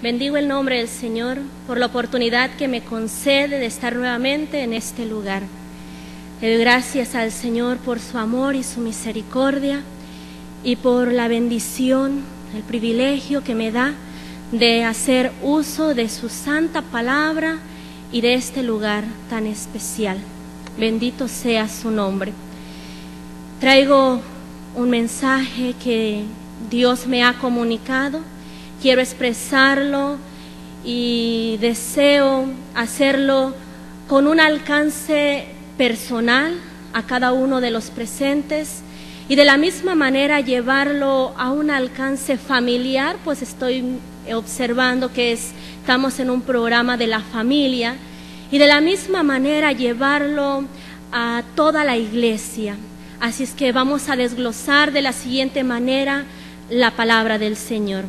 Bendigo el nombre del Señor por la oportunidad que me concede de estar nuevamente en este lugar. Le doy gracias al Señor por su amor y su misericordia y por la bendición, el privilegio que me da de hacer uso de su santa palabra y de este lugar tan especial. Bendito sea su nombre. Traigo un mensaje que Dios me ha comunicado. Quiero expresarlo y deseo hacerlo con un alcance personal a cada uno de los presentes y de la misma manera llevarlo a un alcance familiar, pues estoy observando que estamos en un programa de la familia, y de la misma manera llevarlo a toda la iglesia. Así es que vamos a desglosar de la siguiente manera la palabra del Señor.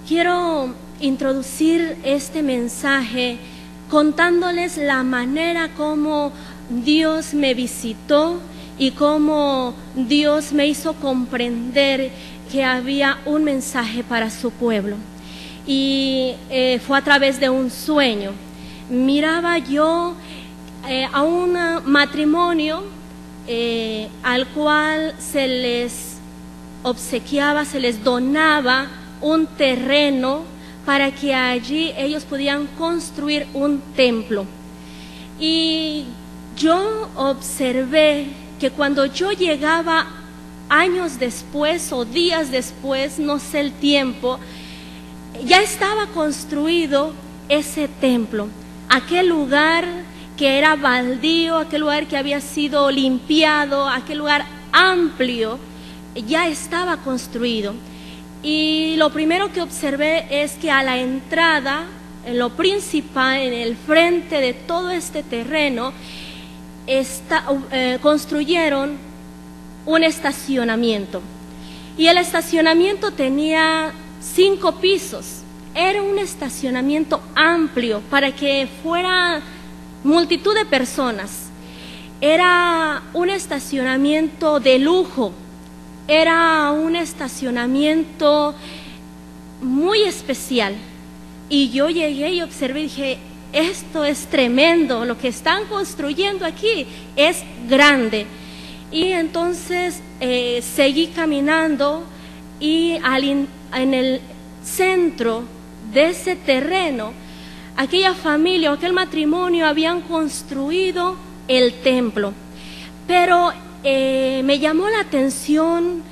Quiero introducir este mensaje contándoles la manera como Dios me visitó y cómo Dios me hizo comprender que había un mensaje para su pueblo. Y fue a través de un sueño. Miraba yo a un matrimonio al cual se les obsequiaba, se les donaba un terreno para que allí ellos pudieran construir un templo. Y yo observé que cuando yo llegaba años después o días después, no sé el tiempo, ya estaba construido ese templo. Aquel lugar que era baldío, aquel lugar que había sido limpiado, aquel lugar amplio, ya estaba construido. Y lo primero que observé es que a la entrada, en lo principal, en el frente de todo este terreno, construyeron un estacionamiento. Y el estacionamiento tenía 5 pisos. Era un estacionamiento amplio para que fuera multitud de personas. Era un estacionamiento de lujo. Era un estacionamiento muy especial. Y yo llegué y observé y dije, esto es tremendo, lo que están construyendo aquí es grande. Y entonces seguí caminando y en el centro de ese terreno, aquella familia o aquel matrimonio habían construido el templo. Pero me llamó la atención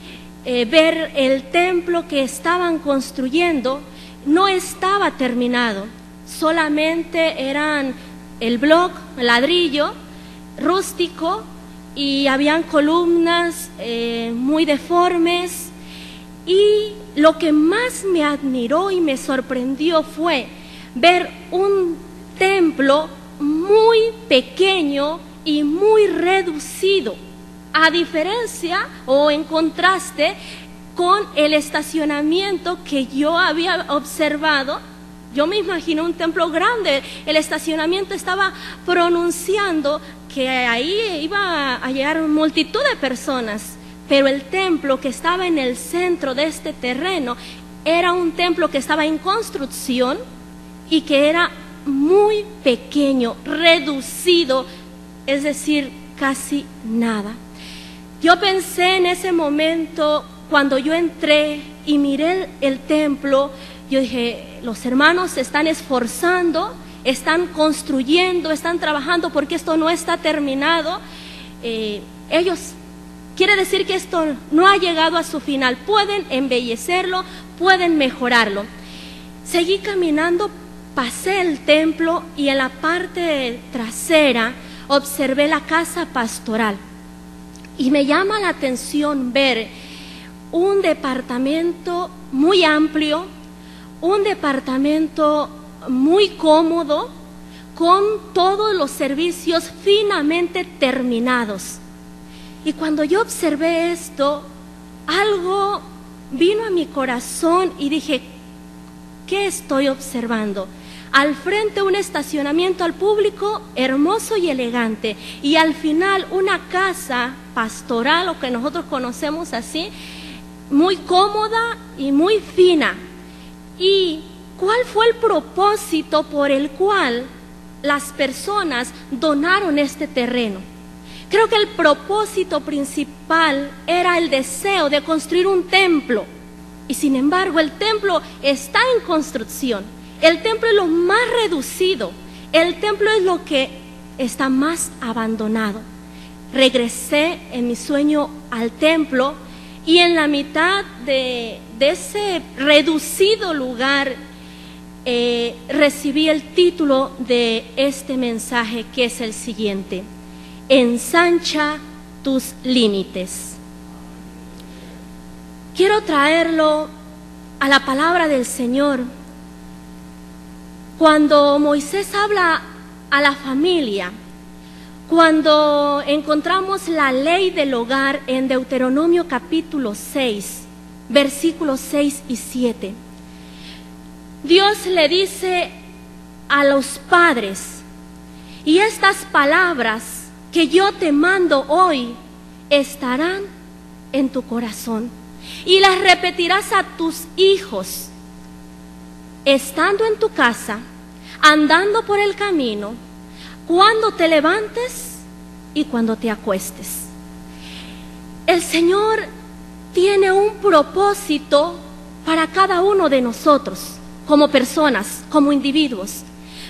ver el templo que estaban construyendo. No estaba terminado, solamente eran el bloque, el ladrillo rústico, y habían columnas muy deformes. Y lo que más me admiró y me sorprendió fue ver un templo muy pequeño y muy reducido, a diferencia o en contraste con el estacionamiento que yo había observado. Yo me imagino un templo grande, el estacionamiento estaba pronunciando que ahí iba a llegar multitud de personas, pero el templo que estaba en el centro de este terreno era un templo que estaba en construcción y que era muy pequeño, reducido, es decir, casi nada. Yo pensé en ese momento, cuando yo entré y miré el templo, yo dije, los hermanos se están esforzando, están construyendo, están trabajando porque esto no está terminado. Quiere decir que esto no ha llegado a su final. Pueden embellecerlo, pueden mejorarlo. Seguí caminando, pasé el templo y en la parte trasera observé la casa pastoral. Y me llama la atención ver un departamento muy amplio, un departamento muy cómodo, con todos los servicios finamente terminados. Y cuando yo observé esto, algo vino a mi corazón y dije, ¿qué estoy observando? Al frente un estacionamiento al público hermoso y elegante, y al final una casa pastoral, o que nosotros conocemos así, muy cómoda y muy fina. ¿Y cuál fue el propósito por el cual las personas donaron este terreno? Creo que el propósito principal era el deseo de construir un templo. Y sin embargo, el templo está en construcción. El templo es lo más reducido. El templo es lo que está más abandonado. Regresé en mi sueño al templo y en la mitad de ese reducido lugar recibí el título de este mensaje, que es el siguiente: ensancha tus límites. Quiero traerlo a la palabra del Señor. Cuando Moisés habla a la familia, cuando encontramos la ley del hogar en Deuteronomio capítulo 6, versículos 6 y 7, Dios le dice a los padres: y estas palabras que yo te mando hoy estarán en tu corazón, y las repetirás a tus hijos, estando en tu casa, andando por el camino, cuando te levantes y cuando te acuestes. El Señor tiene un propósito para cada uno de nosotros, como personas, como individuos,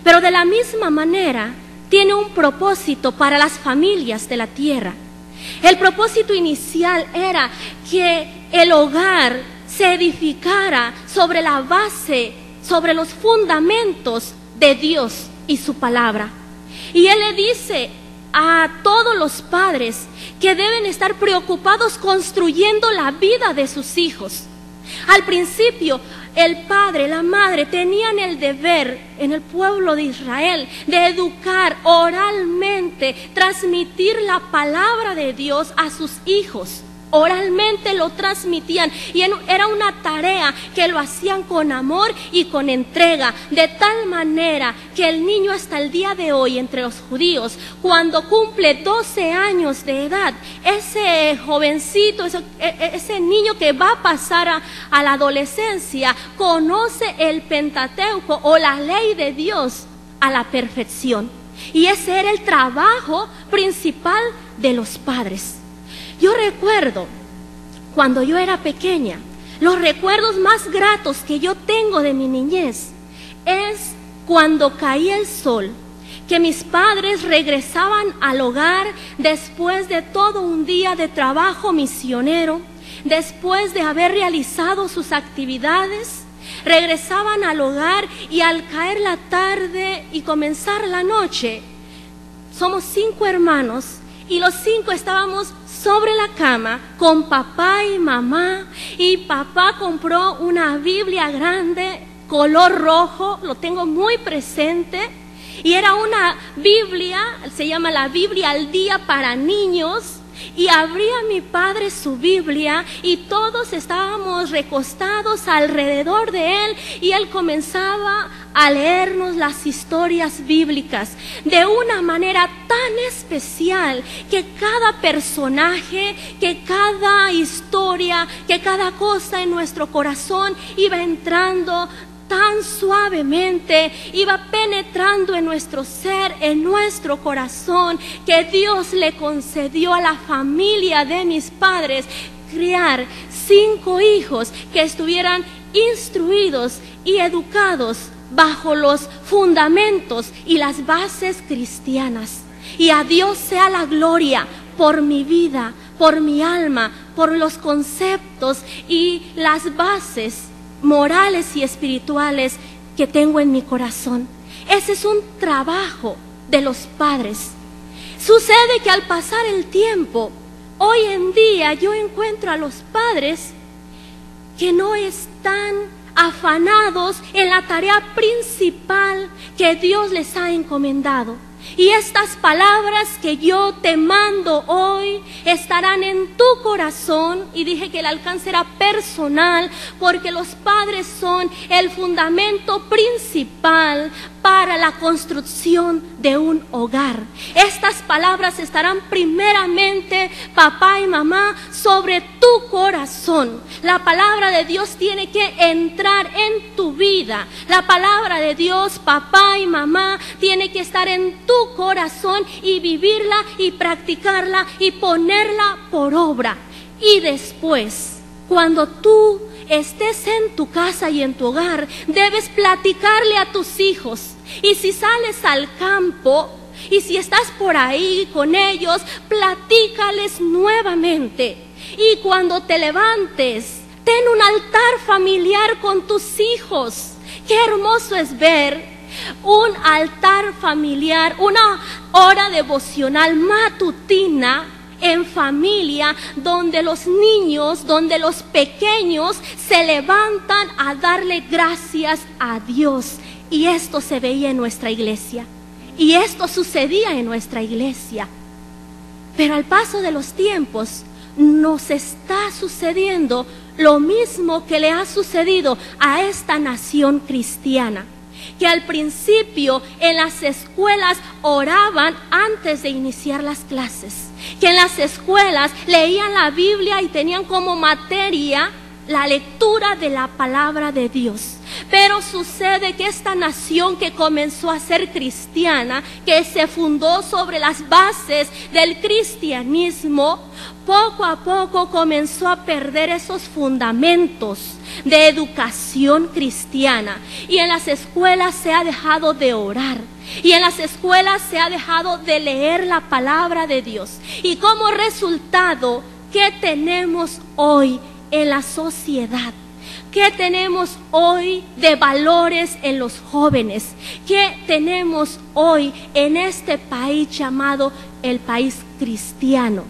pero de la misma manera tiene un propósito para las familias de la tierra. El propósito inicial era que el hogar se edificara sobre la base, sobre los fundamentos de Dios y su palabra. Y Él le dice a todos los padres que deben estar preocupados construyendo la vida de sus hijos. Al principio, el padre, la madre tenían el deber en el pueblo de Israel de educar oralmente, transmitir la palabra de Dios a sus hijos. Oralmente lo transmitían y era una tarea que lo hacían con amor y con entrega, de tal manera que el niño hasta el día de hoy entre los judíos, cuando cumple 12 años de edad, ese jovencito, ese niño que va a pasar a la adolescencia, conoce el Pentateuco o la ley de Dios a la perfección. Y ese era el trabajo principal de los padres. Yo recuerdo, cuando yo era pequeña, los recuerdos más gratos que yo tengo de mi niñez es cuando caía el sol, que mis padres regresaban al hogar después de todo un día de trabajo misionero, después de haber realizado sus actividades, regresaban al hogar y al caer la tarde y comenzar la noche, somos 5 hermanos y los 5 estábamos sobre la cama con papá y mamá, y papá compró una Biblia grande color rojo, lo tengo muy presente, y era una Biblia, se llama la Biblia al día para niños, y abría mi padre su Biblia y todos estábamos recostados alrededor de él y él comenzaba a leernos las historias bíblicas de una manera tan especial que cada personaje, que cada historia, que cada cosa en nuestro corazón iba entrando tan suavemente, iba penetrando en nuestro ser, en nuestro corazón, que Dios le concedió a la familia de mis padres criar 5 hijos que estuvieran instruidos y educados bajo los fundamentos y las bases cristianas. Y a Dios sea la gloria por mi vida, por mi alma, por los conceptos y las bases morales y espirituales que tengo en mi corazón. Ese es un trabajo de los padres. Sucede que al pasar el tiempo, hoy en día yo encuentro a los padres que no están afanados en la tarea principal que Dios les ha encomendado. Y estas palabras que yo te mando hoy estarán en tu corazón. Y dije que el alcance era personal, porque los padres son el fundamento principal para la construcción de un hogar. Estas palabras estarán primeramente, papá y mamá, sobre tu corazón. La palabra de Dios tiene que entrar en tu vida. La palabra de Dios, papá y mamá, tiene que estar en tu corazón y vivirla y practicarla y ponerla por obra. Y después, cuando tú estés en tu casa y en tu hogar, debes platicarle a tus hijos. Y si sales al campo y si estás por ahí con ellos, platícales nuevamente. Y cuando te levantes, ten un altar familiar con tus hijos. Qué hermoso es ver un altar familiar, una hora devocional matutina en familia, donde los niños, donde los pequeños se levantan a darle gracias a Dios. Y esto se veía en nuestra iglesia, y esto sucedía en nuestra iglesia. Pero al paso de los tiempos nos está sucediendo lo mismo que le ha sucedido a esta nación cristiana, que al principio en las escuelas oraban antes de iniciar las clases, que en las escuelas leían la Biblia y tenían como materia la lectura de la palabra de Dios. Pero sucede que esta nación que comenzó a ser cristiana, que se fundó sobre las bases del cristianismo, poco a poco comenzó a perder esos fundamentos de educación cristiana. Y en las escuelas se ha dejado de orar. Y en las escuelas se ha dejado de leer la palabra de Dios. Y como resultado, ¿qué tenemos hoy en la sociedad? ¿Qué tenemos hoy de valores en los jóvenes? ¿Qué tenemos hoy en este país llamado el país cristiano?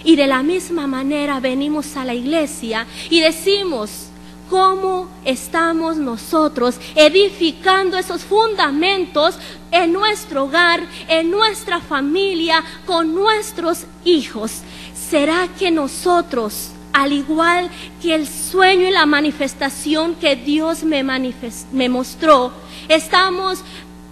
Y de la misma manera venimos a la iglesia y decimos, ¿cómo estamos nosotros edificando esos fundamentos en nuestro hogar, en nuestra familia, con nuestros hijos? ¿Será que nosotros, al igual que el sueño y la manifestación que Dios me mostró, estamos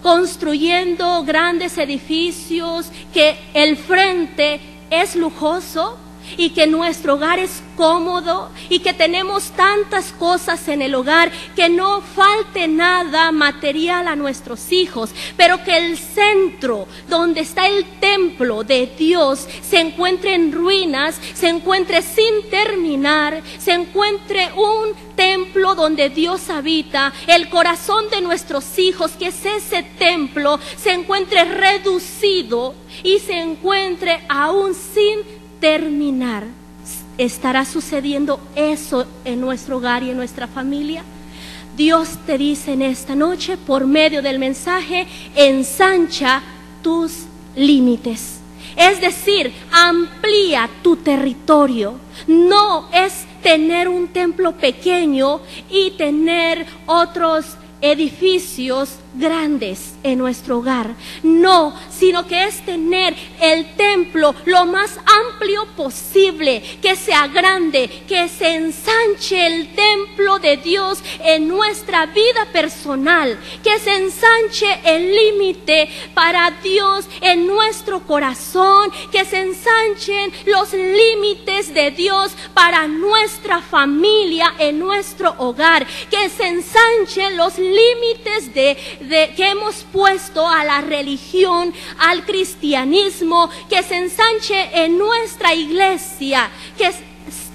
construyendo grandes edificios, que el frente es lujoso y que nuestro hogar es cómodo y que tenemos tantas cosas en el hogar, que no falte nada material a nuestros hijos, pero que el centro donde está el templo de Dios se encuentre en ruinas, se encuentre sin terminar, se encuentre un templo donde Dios habita, el corazón de nuestros hijos, que es ese templo, se encuentre reducido y se encuentre aún sin terminar. ¿Estará sucediendo eso en nuestro hogar y en nuestra familia? Dios te dice en esta noche, por medio del mensaje, ensancha tus límites. Es decir, amplía tu territorio. No es tener un templo pequeño y tener otros edificios grandes en nuestro hogar. No, sino que es tener el templo lo más amplio posible, que sea grande, que se ensanche el templo de Dios en nuestra vida personal, que se ensanche el límite para Dios en nuestro corazón, que se ensanchen los límites de Dios para nuestra familia, en nuestro hogar, que se ensanchen los límites que hemos puesto a la religión, al cristianismo, que se ensanche en nuestra iglesia, que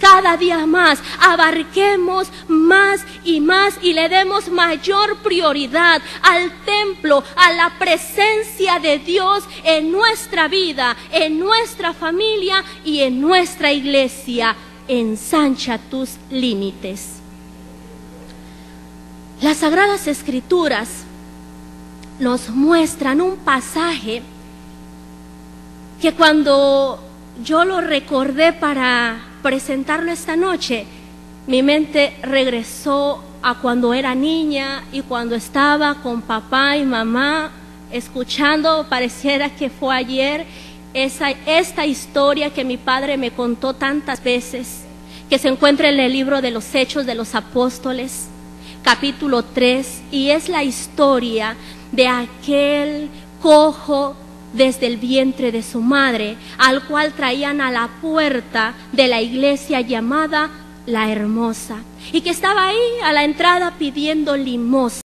cada día más abarquemos más y le demos mayor prioridad al templo, a la presencia de Dios en nuestra vida, en nuestra familia y en nuestra iglesia. Ensancha tus límites. Las Sagradas Escrituras nos muestran un pasaje que cuando yo lo recordé para presentarlo esta noche, mi mente regresó a cuando era niña y cuando estaba con papá y mamá escuchando, pareciera que fue ayer, esta historia que mi padre me contó tantas veces, que se encuentra en el libro de los Hechos de los Apóstoles, capítulo 3, y es la historia de aquel cojo desde el vientre de su madre, al cual traían a la puerta de la iglesia llamada La Hermosa, y que estaba ahí a la entrada pidiendo limosna.